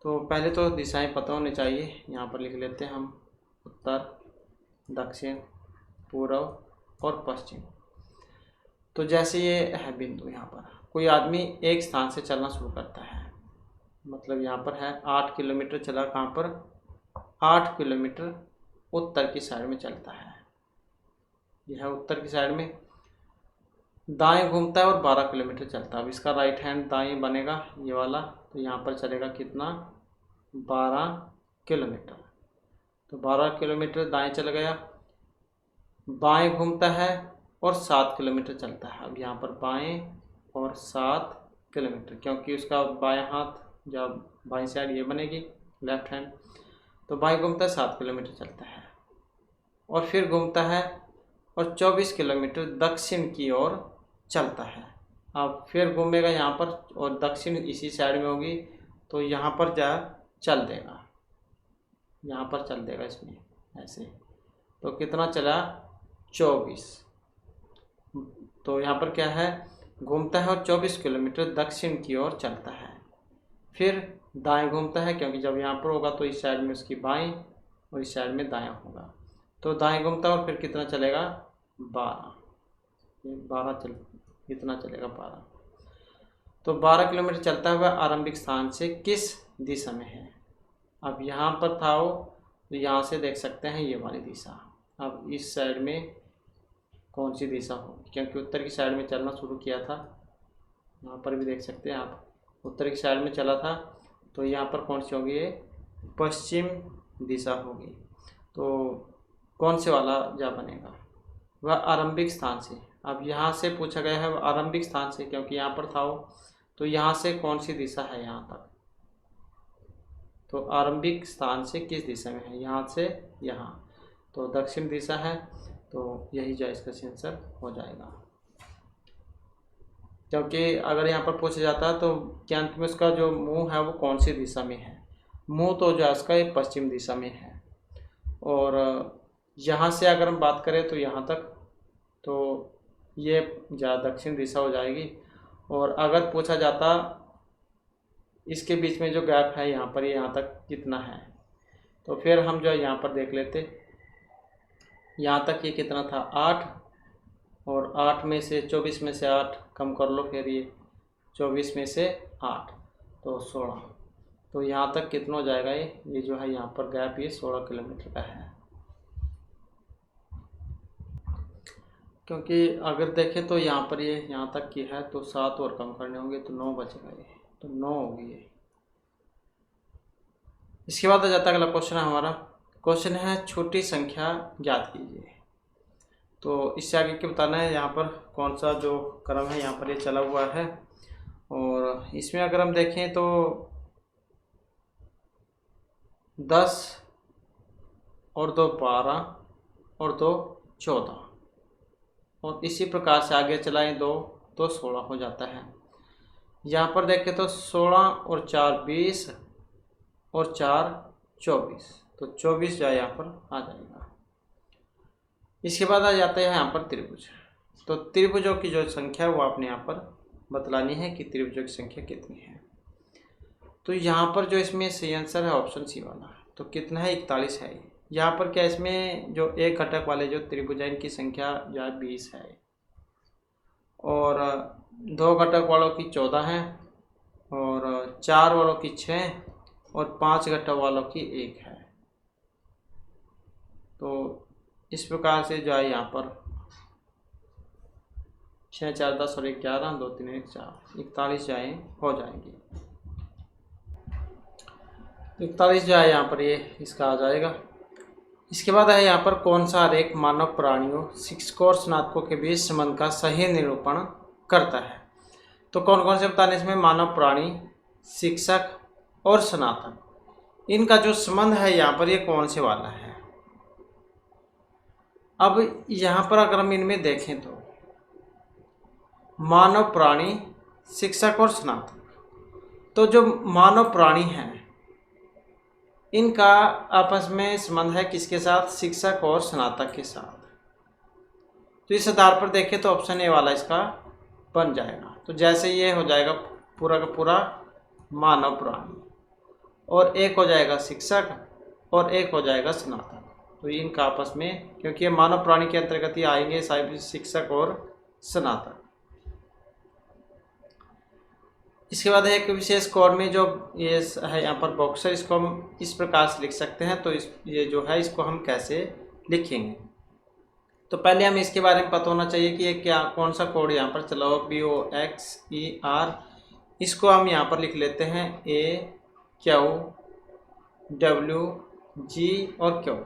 तो पहले तो दिशाएं पता होनी चाहिए। यहाँ पर लिख लेते हैं हम उत्तर, दक्षिण, पूर्व और पश्चिम। तो जैसे ये है बिंदु, यहाँ पर कोई आदमी एक स्थान से चलना शुरू करता है, मतलब यहाँ पर है 8 किलोमीटर चला, कहाँ पर 8 किलोमीटर उत्तर की साइड में चलता है। यह है उत्तर की साइड में, दाएं घूमता है और 12 किलोमीटर चलता है। अब इसका राइट हैंड दाएं बनेगा ये वाला, तो यहाँ पर चलेगा कितना 12 किलोमीटर। तो 12 किलोमीटर दाएं चल गया, बाएं घूमता है और 7 किलोमीटर चलता है। अब यहाँ पर बाएं और 7 किलोमीटर, क्योंकि उसका बाएं हाथ जब बाएं साइड ये बनेगी लेफ्ट हैंड, तो बाएं घूमता है 7 किलोमीटर चलता है, और फिर घूमता है और 24 किलोमीटर दक्षिण की ओर चलता है। अब फिर घूमेगा यहाँ पर, और दक्षिण इसी साइड में होगी, तो यहाँ पर जा चल देगा, यहाँ पर चल देगा इसमें ऐसे। तो कितना चला 24। तो यहाँ पर क्या है, घूमता है और 24 किलोमीटर दक्षिण की ओर चलता है, फिर दाएं घूमता है, क्योंकि जब यहाँ पर होगा तो इस साइड में उसकी बाएं और इस साइड में दायां होगा। तो दाएं घूमता है और फिर कितना चलेगा 12 चल, कितना चलेगा 12। तो 12 किलोमीटर चलता हुआ आरंभिक स्थान से किस दिशा में है। अब यहाँ पर था वो, तो यहाँ से देख सकते हैं ये वाली दिशा। अब इस साइड में कौन सी दिशा होगी, क्योंकि उत्तर की साइड में चलना शुरू किया था। यहाँ पर भी देख सकते हैं आप, उत्तर की साइड में चला था, तो यहाँ पर कौन सी होगी, ये पश्चिम दिशा होगी। तो कौन से वाला जा बनेगा, वह आरंभिक स्थान से। अब यहाँ से पूछा गया है आरंभिक स्थान से, क्योंकि यहाँ पर था वो, तो यहाँ से कौन सी दिशा है यहाँ तक। तो आरंभिक स्थान से किस दिशा में है, यहाँ से यहाँ, तो दक्षिण दिशा है, तो यही जो इसका आंसर हो जाएगा। क्योंकि अगर यहाँ पर पूछा जाता है तो कि अंत में उसका जो मुंह है वो कौन सी दिशा में है, मुंह तो जो है उसका ये पश्चिम दिशा में है। और यहाँ से अगर हम बात करें तो यहाँ तक, तो ये दक्षिण दिशा हो जाएगी। और अगर पूछा जाता इसके बीच में जो गैप है यहाँ पर, यहाँ तक कितना है, तो फिर हम जो है यहाँ पर देख लेते, यहाँ तक ये कितना था 8, और 8 में से 24 में से 8 कम कर लो, फिर ये 24 में से 8 तो 16। तो यहाँ तक कितना हो जाएगा, ये जो है यहाँ पर गैप ये 16 किलोमीटर का है। क्योंकि अगर देखें तो यहाँ पर ये यहाँ तक की है, तो 7 और कम करने होंगे, तो 9 बचेगा ये, तो 9 होगी ये। इसके बाद आ जाता है अगला क्वेश्चन है हमारा। क्वेश्चन है छोटी संख्या ज्ञात कीजिए। तो इससे आगे क्या बताना है, यहाँ पर कौन सा जो क्रम है यहाँ पर ये चला हुआ है। और इसमें अगर हम देखें तो 10 और 2 12 और 2 14, और इसी प्रकार से आगे चलाएं 2 तो 16 हो जाता है। यहाँ पर देखें तो 16 और 4 20 और 4 24, तो 24 जो है यहाँ पर आ जाएगा। इसके बाद आ जाता है यहाँ पर त्रिभुज। तो त्रिभुजों की जो संख्या है वो आपने यहाँ पर बतलानी है कि त्रिभुजों की संख्या कितनी है। तो यहाँ पर जो इसमें सही आंसर है ऑप्शन सी वाला, तो कितना है 41 है। यहाँ पर क्या इसमें जो एक घटक वाले जो त्रिभुज है इनकी संख्या जो है 20 है, और 2 घटक वालों की 14 है, और 4 वालों की 6, और 5 घटक वालों की 1 है। तो इस प्रकार से जो है यहाँ पर 6 4 10 और 11 2 3 1 4 41 जो है हो जाएंगी। 41 जो है यहाँ पर ये इसका आ जाएगा। इसके बाद है यहाँ पर कौन सा आरेख मानव प्राणियों, शिक्षकों और स्नातकों के बीच संबंध का सही निरूपण करता है। तो कौन कौन से बताने इसमें, मानव, प्राणी, शिक्षक और स्नातक, इनका जो संबंध है यहाँ पर ये कौन से वाला है। अब यहाँ पर अगर हम इनमें देखें तो मानव, प्राणी, शिक्षक और स्नातक, तो जो मानव प्राणी हैं इनका आपस में संबंध है किसके साथ, शिक्षक और स्नातक के साथ। तो इस आधार पर देखें तो ऑप्शन ए वाला इसका बन जाएगा। तो जैसे ये हो जाएगा पूरा का पूरा मानव प्राणी, और एक हो जाएगा शिक्षक और एक हो जाएगा स्नातक। तो इनका आपस में, क्योंकि ये मानव प्राणी के अंतर्गत ही आएंगे साहिब शिक्षक और स्नातक। इसके बाद एक विशेष कोड में जो ये है यहाँ पर बॉक्सर, इसको हम इस प्रकार से लिख सकते हैं। तो ये जो है इसको हम कैसे लिखेंगे, तो पहले हमें इसके बारे में पता होना चाहिए कि ये क्या कौन सा कोड यहाँ पर चला हुआ, BOXER। इसको हम यहाँ पर लिख लेते हैं AQWG और Q।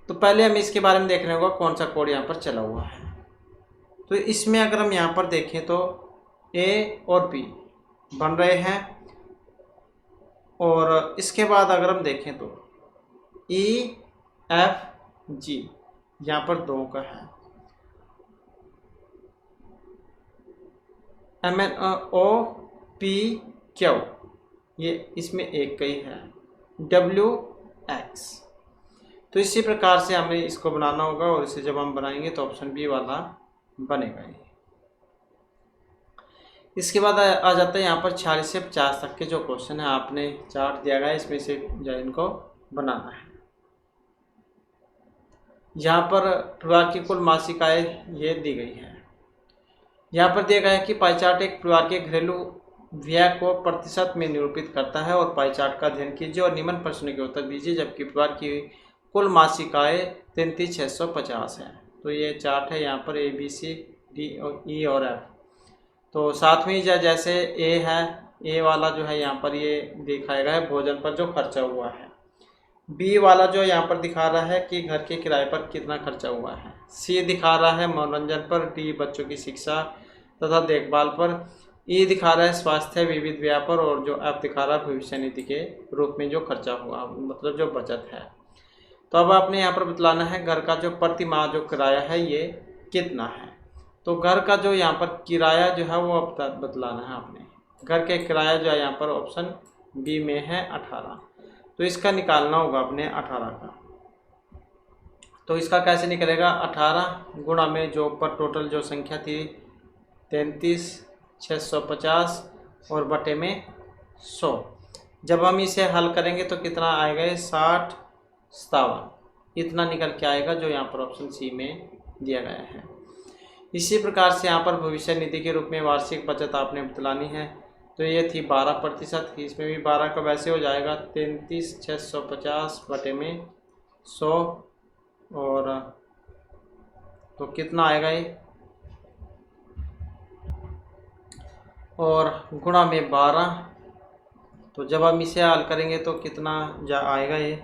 तो पहले हमें इसके बारे में देखना होगा कौन सा कोड यहाँ पर चला हुआ है। तो इसमें अगर हम यहाँ पर देखें तो A और B बन रहे हैं, और इसके बाद अगर हम देखें तो EFG यहाँ पर 2 का है, MNOPQ ये इसमें 1 का ही है, WX। तो इसी प्रकार से हमें इसको बनाना होगा, और इसे जब हम बनाएंगे तो ऑप्शन बी वाला बनेगा ये। इसके बाद आ जाता है यहाँ पर 46 से 50 तक के जो क्वेश्चन है, आपने चार्ट दिया गया है, इसमें से जो इनको बनाना है। यहाँ पर परिवार की कुल मासिक आय ये दी गई है। यहाँ पर दिया गया है कि पाई चार्ट एक परिवार के घरेलू व्यय को प्रतिशत में निरूपित करता है, और पाई चार्ट का अध्ययन कीजिए और निम्न प्रश्न के उत्तर दीजिए जबकि परिवार की कुल मासिक आय 33,650 है। तो ये चार्ट है यहाँ पर ABCD और E और F। तो साथ में जैसे ए है, ए वाला जो है यहाँ पर ये दिखाया गया है भोजन पर जो खर्चा हुआ है, बी वाला जो यहाँ पर दिखा रहा है कि घर के किराए पर कितना खर्चा हुआ है, सी दिखा रहा है मनोरंजन पर, डी बच्चों की शिक्षा तथा देखभाल पर, ई दिखा रहा है स्वास्थ्य विविध व्यय पर, और जो एफ दिखा रहा है भविष्य निधि के रूप में जो खर्चा हुआ, मतलब जो बचत है। तो अब आपने यहाँ पर बतलाना है घर का जो प्रति माह जो किराया है ये कितना है। तो घर का जो यहाँ पर किराया जो है वो अब बतलाना है आपने। घर के किराया जो है यहाँ पर ऑप्शन बी में है 18। तो इसका निकालना होगा अपने 18 का। तो इसका कैसे निकलेगा, 18 गुणा में जो ऊपर टोटल जो संख्या थी 33,650 और बटे में 100। जब हम इसे हल करेंगे तो कितना आएगा, 60-57 इतना निकल के आएगा, जो यहाँ पर ऑप्शन सी में दिया गया है। इसी प्रकार से यहाँ पर भविष्य निधि के रूप में वार्षिक बचत आपने बतलानी है। तो ये थी 12%, इसमें भी 12 का वैसे हो जाएगा 33,650 बटे में 100, और तो कितना आएगा ये, और गुणा में 12। तो जब हम इसे हल करेंगे तो कितना आएगा ये,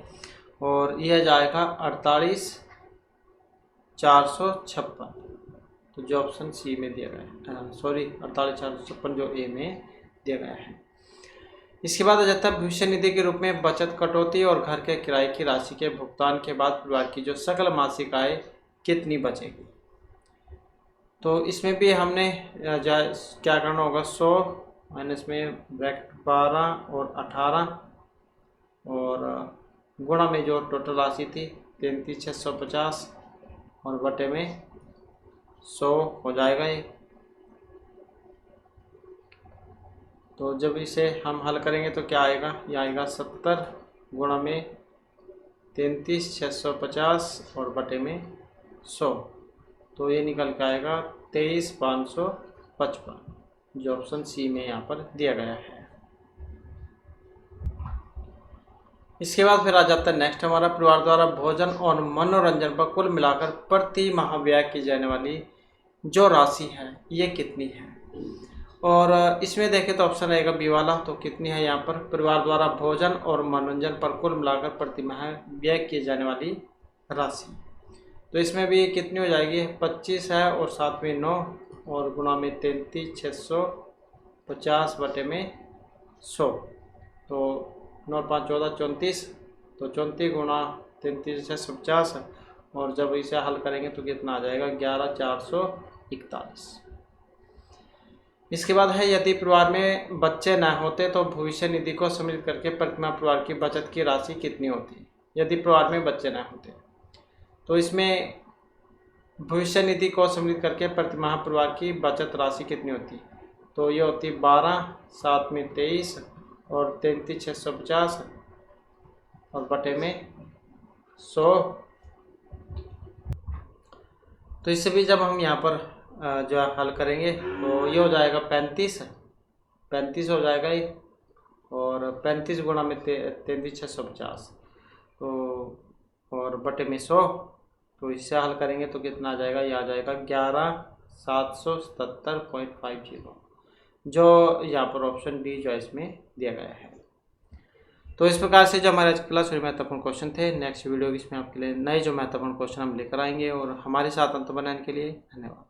और यह जाएगा 48,456। तो जो ऑप्शन सी में दिया गया है, सॉरी 48,456 जो ए में दिया गया है। इसके बाद आ जाता है भविष्य निधि के रूप में बचत कटौती और घर के किराए की राशि के भुगतान के बाद परिवार की जो सकल मासिक आय कितनी बचेगी। तो इसमें भी हमने क्या करना होगा, 100 माइनस में ब्रैकेट 12 और 18, और गुणा में जो टोटल राशि थी 33,650 और बटे में 100 हो जाएगा ये। तो जब इसे हम हल करेंगे तो क्या आएगा, ये आएगा 70 गुणा में 33,650 और बटे में 100। तो ये निकल के आएगा 23,555, जो ऑप्शन सी में यहाँ पर दिया गया है। इसके बाद फिर आ जाता है नेक्स्ट हमारा, परिवार द्वारा भोजन और मनोरंजन पर कुल मिलाकर प्रति माह व्यय की जाने वाली जो राशि है ये कितनी है। और इसमें देखें तो ऑप्शन रहेगा बी वाला। तो कितनी है यहाँ पर, परिवार द्वारा भोजन और मनोरंजन पर कुल मिलाकर प्रति माह व्यय की जाने वाली राशि। तो इसमें भी कितनी हो जाएगी, 25 है और साथ में 9, और गुणा में 33,650 बटे में 100। तो 9 5 14 34, तो 34 गुणा 33,650, और जब इसे हल करेंगे तो कितना आ जाएगा 11,441। इसके बाद है यदि परिवार में बच्चे न होते तो भविष्य निधि को सम्मिलित करके प्रतिमाह परिवार की बचत की राशि कितनी होती। यदि परिवार में बच्चे न होते तो इसमें भविष्य निधि को सम्मिलित करके प्रतिमाह परिवार की बचत राशि कितनी होती। तो ये होती 12, 7 में 23 और 33,650 और बटे में 100। तो इससे भी जब हम यहाँ पर जो हल करेंगे तो ये हो जाएगा 35 हो जाएगा ये, और 35 गुणा में 33,650 तो और बटे में 100। तो इससे हल करेंगे तो कितना आ जाएगा, ये आ जाएगा 11,777.50, जो यहाँ पर ऑप्शन डी जो है इसमें दिया गया है। तो इस प्रकार से जो हमारे आज की क्लास में महत्वपूर्ण क्वेश्चन थे, नेक्स्ट वीडियो इसमें आपके लिए नए जो महत्वपूर्ण क्वेश्चन हम लेकर आएंगे। और हमारे साथ अंत बनाने के लिए धन्यवाद।